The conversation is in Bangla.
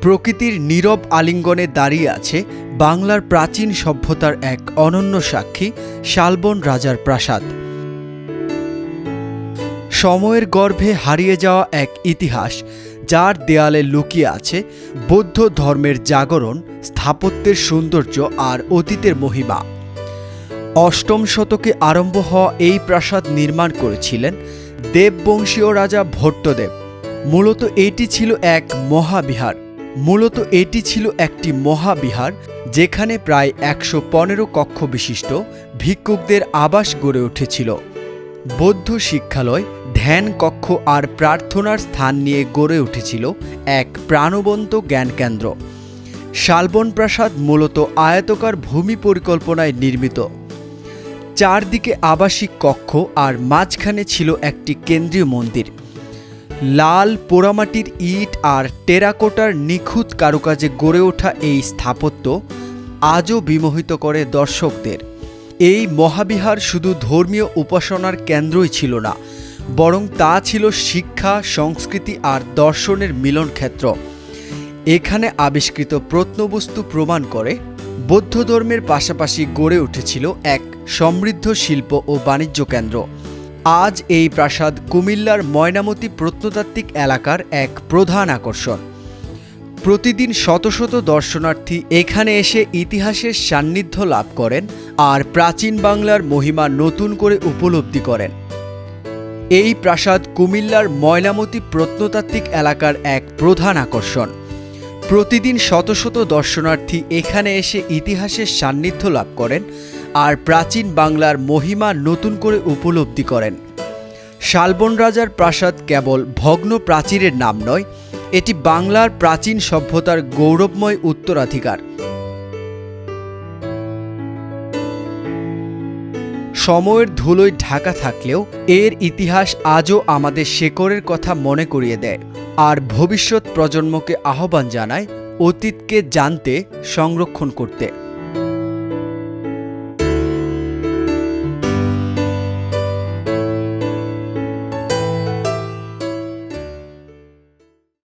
প্রকৃতির নীরব আলিঙ্গনে দাঁড়িয়ে আছে বাংলার প্রাচীন সভ্যতার এক অনন্য সাক্ষী শালবন রাজার প্রাসাদ। সময়ের গর্ভে হারিয়ে যাওয়া এক ইতিহাস, যার দেয়ালে লুকিয়ে আছে বৌদ্ধ ধর্মের জাগরণ, স্থাপত্যের সৌন্দর্য আর অতীতের মহিমা। অষ্টম শতকে আরম্ভ হওয়া এই প্রাসাদ নির্মাণ করেছিলেন দেববংশীয় রাজা ভট্টদেব। মূলত এটি ছিল একটি মহাবিহার, যেখানে প্রায় ১১৫ কক্ষ বিশিষ্ট ভিক্ষুকদের আবাস গড়ে উঠেছিল। বৌদ্ধ শিক্ষালয়, ধ্যান কক্ষ আর প্রার্থনার স্থান নিয়ে গড়ে উঠেছিল এক প্রাণবন্ত জ্ঞানকেন্দ্র। শালবন প্রাসাদ মূলত আয়তাকার ভূমি পরিকল্পনায় নির্মিত। চারদিকে আবাসিক কক্ষ আর মাঝখানে ছিল একটি কেন্দ্রীয় মন্দির। লাল পোড়ামাটির ইট আর টেরাকোটার নিখুঁত কারুকাজে গড়ে ওঠা এই স্থাপত্য আজও বিমোহিত করে দর্শকদের। এই মহাবিহার শুধু ধর্মীয় উপাসনার কেন্দ্রই ছিল না, বরং তা ছিল শিক্ষা, সংস্কৃতি আর দর্শনের মিলনক্ষেত্র। এখানে আবিষ্কৃত প্রত্নবস্তু প্রমাণ করে বৌদ্ধ ধর্মের পাশাপাশি গড়ে উঠেছিল এক সমৃদ্ধ শিল্প ও বাণিজ্য কেন্দ্র। আজ এই প্রাসাদ কুমিল্লার ময়নামতি প্রত্নতাত্ত্বিক এলাকার এক প্রধান আকর্ষণ। প্রতিদিন শত শত দর্শনার্থী এখানে এসে ইতিহাসের সান্নিধ্য লাভ করেন আর প্রাচীন বাংলার মহিমা নতুন করে উপলব্ধি করেন। এই প্রাসাদ কুমিল্লার ময়নামতি প্রত্নতাত্ত্বিক এলাকার এক প্রধান আকর্ষণ। প্রতিদিন শত শত দর্শনার্থী এখানে এসে ইতিহাসের সান্নিধ্য লাভ করেন আর প্রাচীন বাংলার মহিমা নতুন করে উপলব্ধি করেন। শালবন রাজার প্রাসাদ কেবল ভগ্ন প্রাচীরের নাম নয়, এটি বাংলার প্রাচীন সভ্যতার গৌরবময় উত্তরাধিকার। সময়ের ধুলোয় ঢাকা থাকলেও এর ইতিহাস আজও আমাদের শেকড়ের কথা মনে করিয়ে দেয় আর ভবিষ্যৎ প্রজন্মকে আহ্বান জানায় অতীতকে জানতে, সংরক্ষণ করতে।